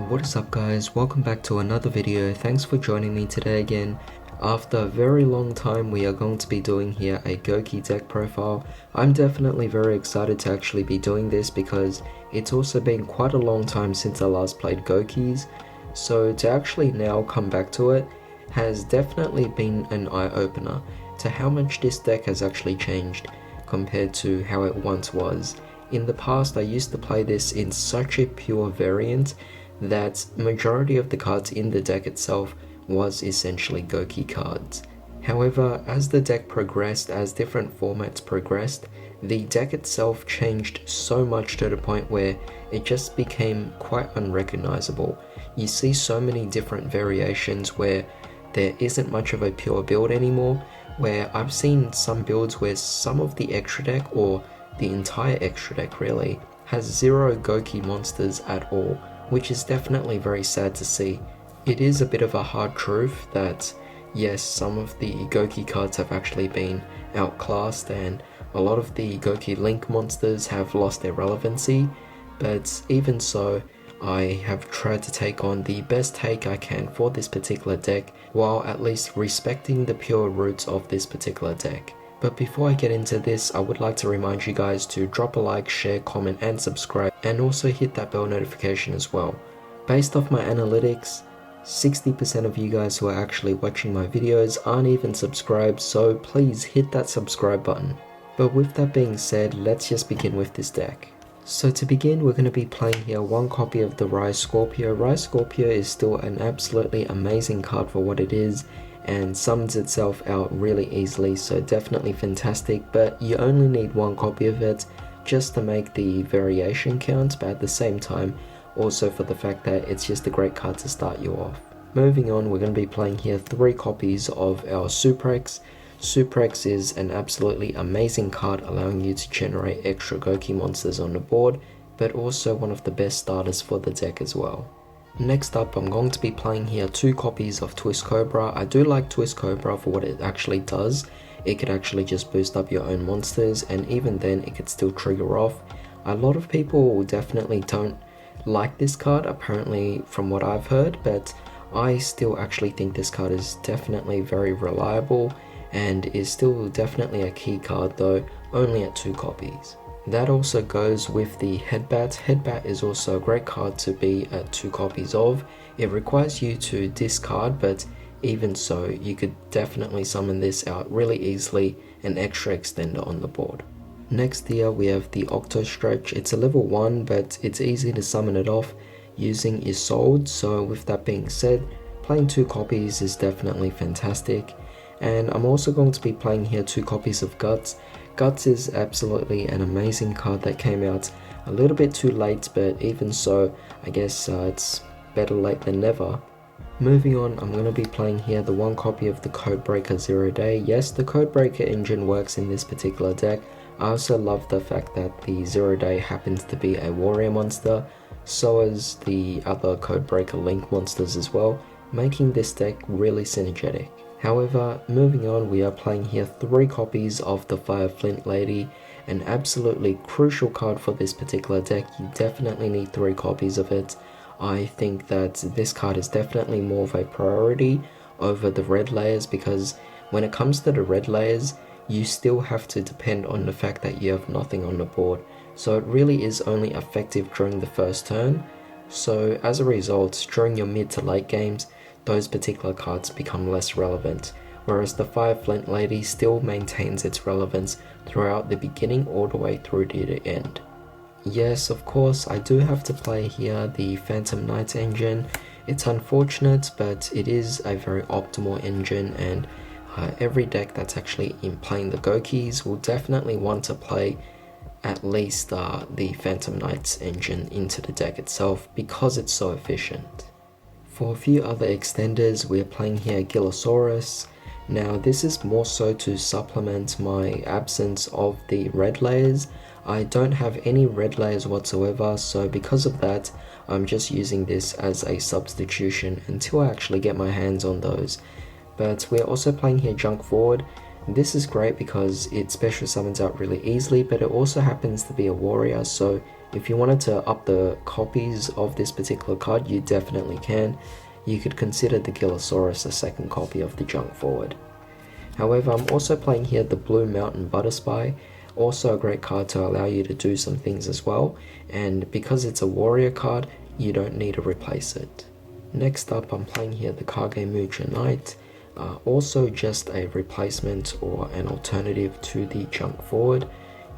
What is up guys, welcome back to another video. Thanks for joining me today again. After a very long time we are going to be doing here a Gouki deck profile. I'm definitely very excited to actually be doing this because it's also been quite a long time since I last played Goukis. So to actually now come back to it has definitely been an eye-opener to how much this deck has actually changed compared to how it once was. In the past I used to play this in such a pure variant that majority of the cards in the deck itself was essentially Gouki cards. However, as the deck progressed, as different formats progressed, the deck itself changed so much to the point where it just became quite unrecognizable. You see so many different variations where there isn't much of a pure build anymore, where I've seen some builds where some of the extra deck, or the entire extra deck really, has zero Gouki monsters at all, which is definitely very sad to see. It is a bit of a hard truth that yes, some of the Gouki cards have actually been outclassed and a lot of the Gouki Link monsters have lost their relevancy, but even so, I have tried to take on the best take I can for this particular deck while at least respecting the pure roots of this particular deck. But before I get into this, I would like to remind you guys to drop a like, share, comment and subscribe, and also hit that bell notification as well. Based off my analytics, 60% of you guys who are actually watching my videos aren't even subscribed, so please hit that subscribe button. But with that being said, let's just begin with this deck. So to begin, we're going to be playing here one copy of the Ryze Scorpio. Ryze Scorpio is still an absolutely amazing card for what it is, and sums itself out really easily, so definitely fantastic, but you only need one copy of it just to make the variation count, but at the same time also for the fact that it's just a great card to start you off. Moving on, we're going to be playing here 3 copies of our Suprex. Suprex is an absolutely amazing card allowing you to generate extra Gouki monsters on the board, but also one of the best starters for the deck as well. Next up, I'm going to be playing here 2 copies of Twist Cobra. I do like Twist Cobra for what it actually does. It could actually just boost up your own monsters, and even then it could still trigger off. A lot of people definitely don't like this card apparently from what I've heard, but I still actually think this card is definitely very reliable and is still definitely a key card, though only at 2 copies. That also goes with the Headbat. Headbat is also a great card to be at 2 copies of. It requires you to discard, but even so, you could definitely summon this out really easily, an extra extender on the board. Next here we have the Octo Stretch. It's a level 1, but it's easy to summon it off using Isolde, so with that being said, playing 2 copies is definitely fantastic. And I'm also going to be playing here 2 copies of Guts. Guts is absolutely an amazing card that came out a little bit too late, but even so, I guess it's better late than never. Moving on, I'm going to be playing here the 1 copy of the Codebreaker 0 Day. Yes, the Codebreaker engine works in this particular deck. I also love the fact that the 0 Day happens to be a warrior monster, so as the other Codebreaker Link monsters as well, making this deck really synergetic. However, moving on, we are playing here 3 copies of the Fire Flint Lady, an absolutely crucial card for this particular deck. You definitely need 3 copies of it. I think that this card is definitely more of a priority over the red layers, because when it comes to the red layers, you still have to depend on the fact that you have nothing on the board. So it really is only effective during the first turn. So as a result, during your mid to late games, those particular cards become less relevant, whereas the Fire Flint Lady still maintains its relevance throughout the beginning all the way through to the end. Yes, of course, I do have to play here the Phantom Knight engine. It's unfortunate, but it is a very optimal engine, and every deck that's actually in playing the Goukis will definitely want to play at least the Phantom Knight's engine into the deck itself because it's so efficient. For a few other extenders, we're playing here Gillosaurus. Now this is more so to supplement my absence of the red layers. I don't have any red layers whatsoever, so because of that, I'm just using this as a substitution until I actually get my hands on those. But we're also playing here Junk Forward. This is great because it special summons out really easily, but it also happens to be a warrior, so if you wanted to up the copies of this particular card, you definitely can. You could consider the Gillosaurus a second copy of the junk forward. However, I'm also playing here the Blue Mountain Butterspy, also a great card to allow you to do some things as well, and because it's a warrior card, you don't need to replace it. Next up, I'm playing here the Kagemucha Knight, also just a replacement or an alternative to the junk forward.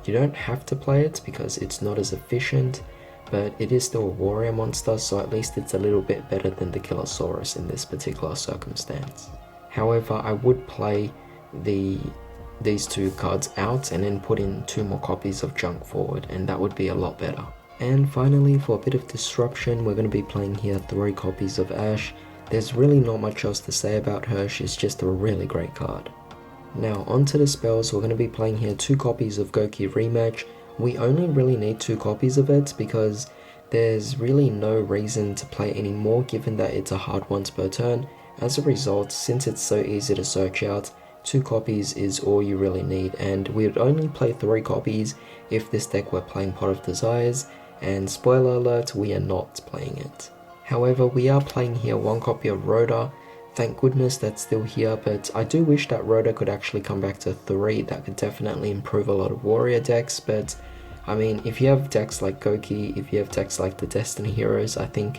You don't have to play it because it's not as efficient, but it is still a warrior monster, so at least it's a little bit better than the Gillosaurus in this particular circumstance. However, I would play these two cards out and then put in 2 more copies of junk forward, and that would be a lot better. And finally, for a bit of disruption, we're going to be playing here 3 copies of Ash. There's really not much else to say about her, she's just a really great card. Now onto the spells, we're going to be playing here 2 copies of Gouki Rematch. We only really need 2 copies of it because there's really no reason to play any more given that it's a hard once per turn. As a result, since it's so easy to search out, 2 copies is all you really need, and we would only play 3 copies if this deck were playing Pot of Desires, and spoiler alert, we are not playing it. However, we are playing here 1 copy of Rhoda. Thank goodness that's still here, but I do wish that Rhoda could actually come back to 3. That could definitely improve a lot of warrior decks, but I mean, if you have decks like Gouki, if you have decks like the Destiny Heroes, I think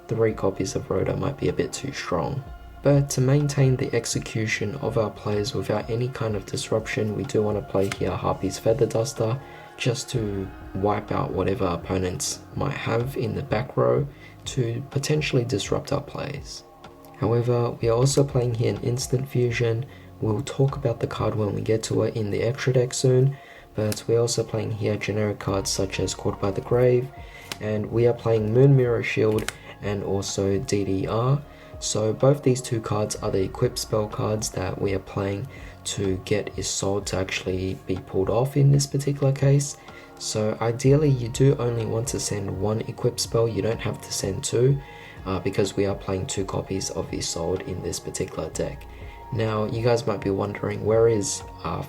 3 copies of Rhoda might be a bit too strong. But to maintain the execution of our plays without any kind of disruption, we do want to play here Harpy's Feather Duster, just to wipe out whatever opponents might have in the back row to potentially disrupt our plays. However, we are also playing here an Instant Fusion. We'll talk about the card when we get to it in the extra deck soon, but we're also playing here generic cards such as Caught by the Grave, and we are playing Moon Mirror Shield and also DDR. So both these 2 cards are the equip spell cards that we are playing to get Isolde to actually be pulled off in this particular case. So ideally you do only want to send 1 equip spell, you don't have to send 2, because we are playing 2 copies of Isolde in this particular deck. Now you guys might be wondering, where is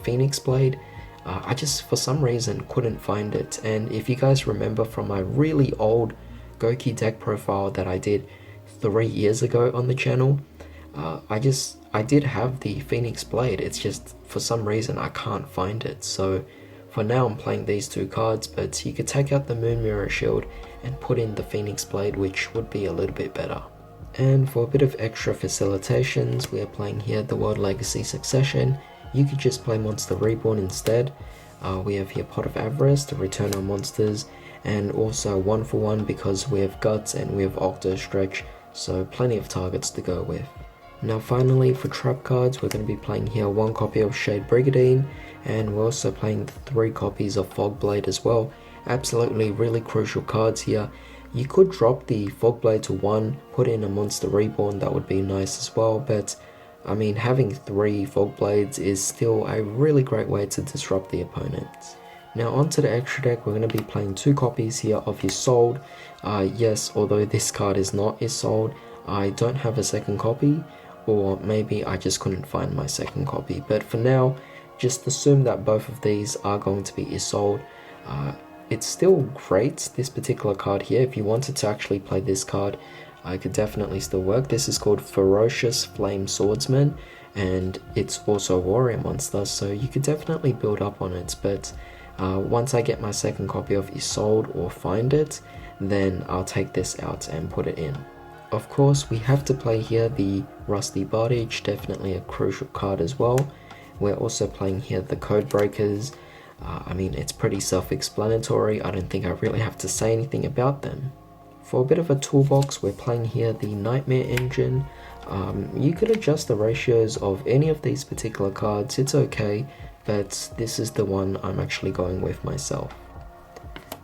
Phoenix Blade? I just for some reason couldn't find it, and if you guys remember from my really old Gouki deck profile that I did 3 years ago on the channel, I did have the Phoenix Blade, it's just for some reason I can't find it. So for now I'm playing these 2 cards, but you could take out the Moon Mirror Shield and put in the Phoenix Blade, which would be a little bit better. And for a bit of extra facilitations, we are playing here the World Legacy Succession. You could just play Monster Reborn instead. We have here Pot of Avarice to return our monsters, and also 1 for 1 because we have Guts and we have Octo Stretch, so plenty of targets to go with. Now finally, for trap cards, we're going to be playing here 1 copy of Shade Brigadine, and we're also playing 3 copies of Fogblade as well. Absolutely really crucial cards here. You could drop the Fogblade to 1, put in a Monster Reborn, that would be nice as well, but I mean, having 3 Fogblades is still a really great way to disrupt the opponents. Now onto the extra deck, we're going to be playing 2 copies here of Isolde. Yes, although this card is not Isolde, I don't have a second copy, or maybe I just couldn't find my second copy, but for now, just assume that both of these are going to be Isolde. It's still great, this particular card here. If you wanted to actually play this card, I could definitely still work. This is called Ferocious Flame Swordsman, and it's also a warrior monster, so you could definitely build up on it, but once I get my second copy of Isolde or find it, then I'll take this out and put it in. Of course, we have to play here the Rusty Bardage, definitely a crucial card as well. We're also playing here the Code Breakers. I mean, it's pretty self-explanatory, I don't think I really have to say anything about them. For a bit of a toolbox, we're playing here the Nightmare Engine. You could adjust the ratios of any of these particular cards, it's okay, but this is the one I'm actually going with myself.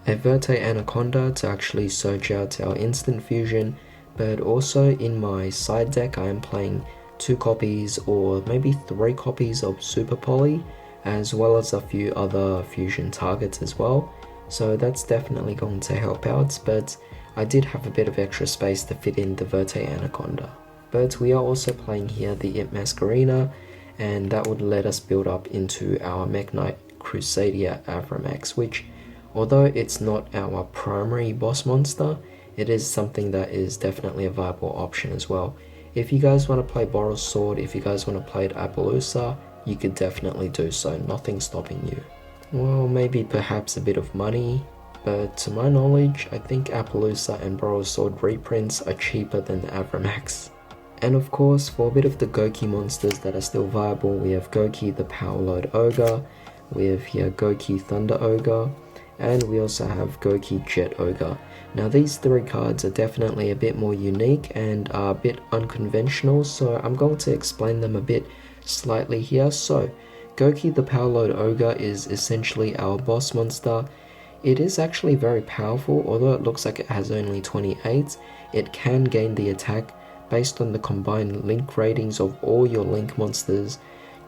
A Verte Anaconda to actually search out our Instant Fusion, but also in my side deck I am playing 2 copies or maybe 3 copies of Super Poly, as well as a few other fusion targets as well, so that's definitely going to help out, but I did have a bit of extra space to fit in the Verte Anaconda. But we are also playing here the Imp Masquerena, and that would let us build up into our Mech Knight Crusadia Avramax, which Although it's not our primary boss monster, it is something that is definitely a viable option as well. If you guys want to play Borrow's Sword, if you guys want to play Appaloosa, you could definitely do so, nothing stopping you. Well, maybe perhaps a bit of money, but to my knowledge, I think Appaloosa and Borrow's Sword reprints are cheaper than the Avramax. And of course, for a bit of the Gouki monsters that are still viable, we have Gouki the Power Load Ogre, we have here Gouki Thunder Ogre, and we also have Gouki Jet Ogre. Now these three cards are definitely a bit more unique and are a bit unconventional, so I'm going to explain them a bit slightly here. So, Gouki the Power Load Ogre is essentially our boss monster. It is actually very powerful, although it looks like it has only 28, it can gain the attack based on the combined link ratings of all your link monsters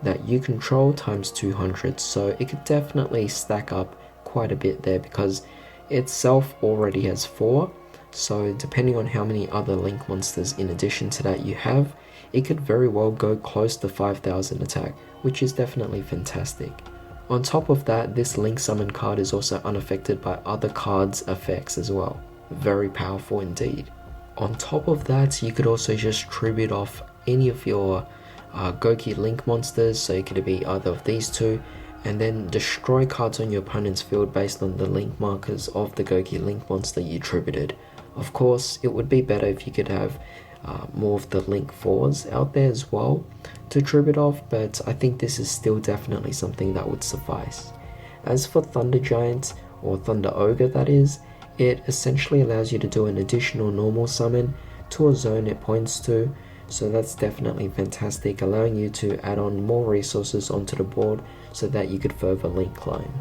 that you control times 200, so it could definitely stack up quite a bit there because itself already has 4, so depending on how many other link monsters in addition to that you have, it could very well go close to 5000 attack, which is definitely fantastic. On top of that, this link summon card is also unaffected by other cards' effects as well. Very powerful indeed. On top of that, you could also just tribute off any of your Gouki link monsters, so it could be either of these two, and then destroy cards on your opponent's field based on the link markers of the Gouki link monster you tributed. Of course, it would be better if you could have more of the link 4s out there as well to tribute off, but I think this is still definitely something that would suffice. As for Thunder Giant, or Thunder Ogre that is, it essentially allows you to do an additional normal summon to a zone it points to, so that's definitely fantastic, allowing you to add on more resources onto the board so that you could further link climb.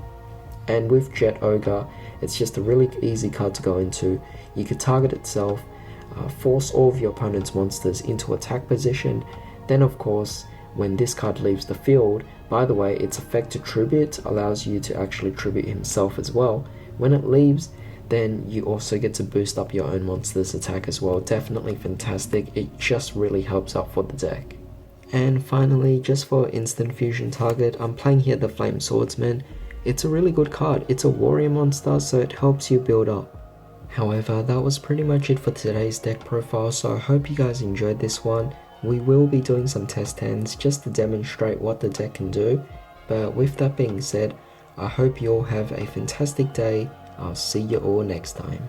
And with Jet Ogre, it's just a really easy card to go into. You could target itself, force all of your opponent's monsters into attack position, then of course when this card leaves the field, by the way, its effect to tribute allows you to actually tribute himself as well. When it leaves, then you also get to boost up your own monster's attack as well. Definitely fantastic, it just really helps out for the deck. And finally, just for instant fusion target, I'm playing here the Flame Swordsman. It's a really good card, it's a warrior monster, so it helps you build up. However, that was pretty much it for today's deck profile, so I hope you guys enjoyed this one. We will be doing some test hands just to demonstrate what the deck can do, but with that being said, I hope you all have a fantastic day. I'll see you all next time.